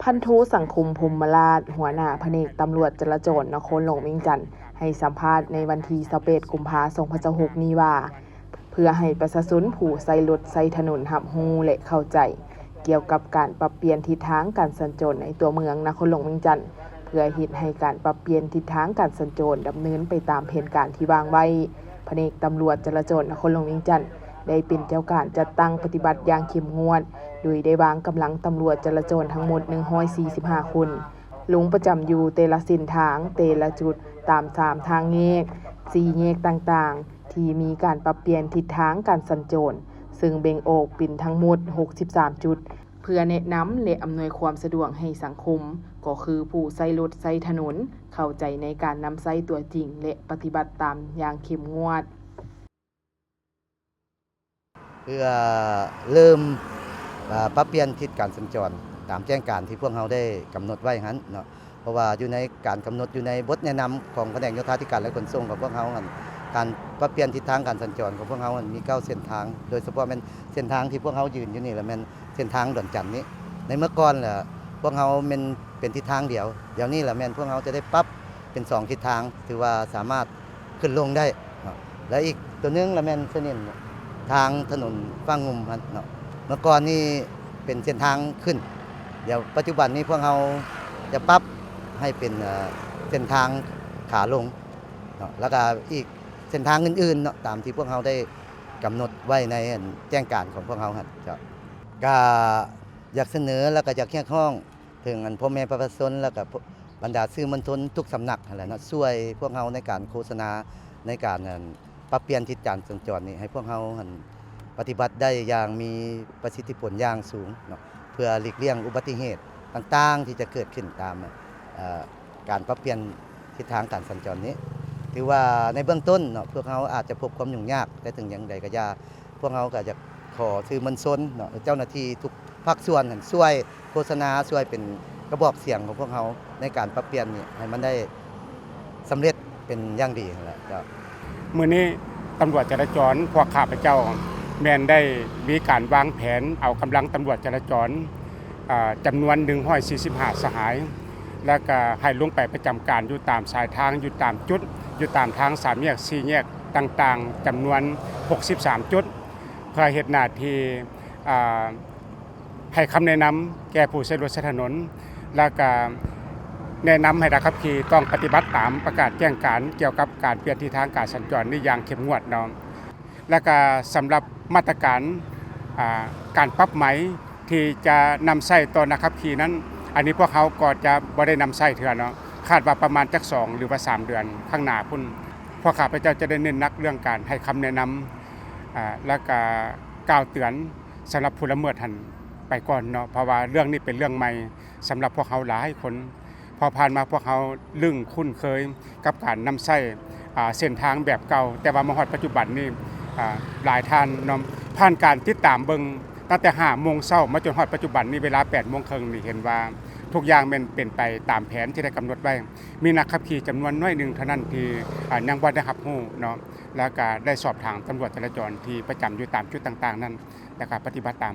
พันโทสังคมพรหมราชหัวหน้าแผนกตำรวจจราจรนครหลวงเวียงจันทน์ให้สัมภาษณ์ในวันที่21กุมภาพันธ์2026นี้ว่าเพื่อให้ประชาชนผู้ใช้รถใช้ถนนรับรู้และเข้าใจเกี่ยวกับการปรับเปลี่ยนทิศทางการสัญจรในตัวเมืองนครหลวงเวียงจันทน์เพื่อเฮ็ดให้การปรับเปลี่ยนทิศทางการสัญจรดำเนินไปตามแผนการที่วางไว้แผนกตำรวจจราจรนครหลวงเวียงจันทน์ได้เป็นเจ้าการจัดตั้งปฏิบัติอย่างเข้มงวดโดยได้วางกำลังตำรวจจราจรทั้งหมด145คนลงประจำอยู่แต่ละเส้นทางแต่ละจุดตาม3ทางแยก4แยกต่างๆที่มีการปรับเปลี่ยนทิศทางการสัญจรซึ่งแบ่งออกเป็นทั้งหมด63จุดเพื่อแนะนำและอำนวยความสะดวกให้สังคมก็คือผู้ใช้รถใช้ถนนเข้าใจในการนำใช้ตัวจริงและปฏิบัติตามอย่างเข้มงวดเพื่อเริ่มปรับเปลี่ยนทิศการสัญจรตามแจ้งการที่พวกเราได้กำหนดไว้นั้นเนาะเพราะว่าอยู่ในการกำหนดอยู่ในบทแนะนำของแผนกโยธาธิการและขนส่งของพวกเราการปรับเปลี่ยนทิศทางการสัญจรของพวกเรามี9เส้นทางโดยเฉพาะเป็นเส้นทางที่พวกเรายืนอยู่นี่แหละเป็นเส้นทางดอนจันทน์นี้ในเมื่อก่อนแหละพวกเราเป็นทิศทางเดียวเดี๋ยวนี้แหละพวกเราจะได้ปรับเป็น2ทิศทางถือว่าสามารถขึ้นลงได้และอีกตัวนึงละเส้นทางถนนฟ้างงุมเนาะเมื่อก่อนนี่เป็นเส้นทางขึ้นเดี๋ยวปัจจุบันนี้พวกเราจะปรับให้เป็นเส้นทางขาลงเนาะแล้วก็อีกเส้นทางอื่นๆเนาะตามที่พวกเราได้กำหนดไว้ในแจ้งการของพวกเราก็อยากเสนอแล้วก็อยากเรียกร้องถึงพ่อแม่ประชาชนแล้วก็บรรดาสื่อมวลชนทุกสำนักอะไรเนาะช่วยพวกเราในการโฆษณาในการปรับเปลี่ยนทิศการสัญจรนี่ให้พวกเราปฏิบัติได้อย่างมีประสิทธิผลอย่างสูงเนาะเพื่อหลีกเลี่ยงอุบัติเหตุต่างๆที่จะเกิดขึ้นตามการปรับเปลี่ยนทิศทางการสัญจรนี้ถือว่าในเบื้องต้นเนาะพวกเราอาจจะพบความยุ่งยากแต่ถึงอย่างใดก็อย่าพวกเราก็จะขอสื่อมวลชนเนาะเจ้าหน้าที่ทุกภาคส่วนช่วยโฆษณาช่วยเป็นกระบอกเสียงของพวกเราในการปรับเปลี่ยนนี่ให้มันได้สำเร็จเป็นอย่างดีนั่นแหละมื้อนี้ตำรวจจราจรพวกข้าพเจ้าแม่นได้มีการวางแผนเอากำลังตำรวจจราจรจำนวน145สหายแล้วก็ให้ลงไปประจำการอยู่ตามสายทางอยู่ตามจุดอยู่ตามทาง3แยก4แยกต่างๆจำนวน63จุดเพื่อเฮ็ดหน้าที่ให้คำแนะนำแก่ผู้ใช้รถใช้ถนนแล้วก็แนะนำให้นักขับขี่ต้องปฏิบัติตามประกาศแจ้งการเกี่ยวกับการเปลี่ยนทิศทางการสัญจรนี่อย่างเข้มงวดเนาะและก็สำหรับมาตรการการปรับไหมที่จะนำใช้ต่อนักขับขี่นั้นอันนี้พวกเขาก็จะบ่ได้นำใช้เถื่อเนาะคาดว่าประมาณจัก2หรือว่า3เดือนข้างหน้าพุ่นพวกข้าพเจ้าจะได้เน้นนักเรื่องการให้คำแนะนำและก็กล่าวเตือนสำหรับผู้ละเมิดหันไปก่อนเนาะเพราะว่าเรื่องนี้เป็นเรื่องใหม่สำหรับพวกเขาหลายคนพอผ่านมาพวกเขาลึ่งคุ้นเคยกับการนำใช้เส้นทางแบบเก่าแต่ว่ามาฮอดปัจจุบันนี้หลายท่านเนาะผ่านการติดตามเบิ่งตั้งแต่5 โมงเช้ามาจนฮอดปัจจุบันนี้เวลา8 โมงครึ่งนี่เห็นว่าทุกอย่างเป็นไปตามแผนที่ได้กำหนดไว้มีนักขับขี่จำนวนน้อยหนึ่งเท่านั้นที่ยังบ่ได้รับรู้เนาะแล้วก็ได้สอบถามตำรวจจราจรที่ประจำอยู่ตามจุดต่างๆนั้นแล้วก็ปฏิบัติตาม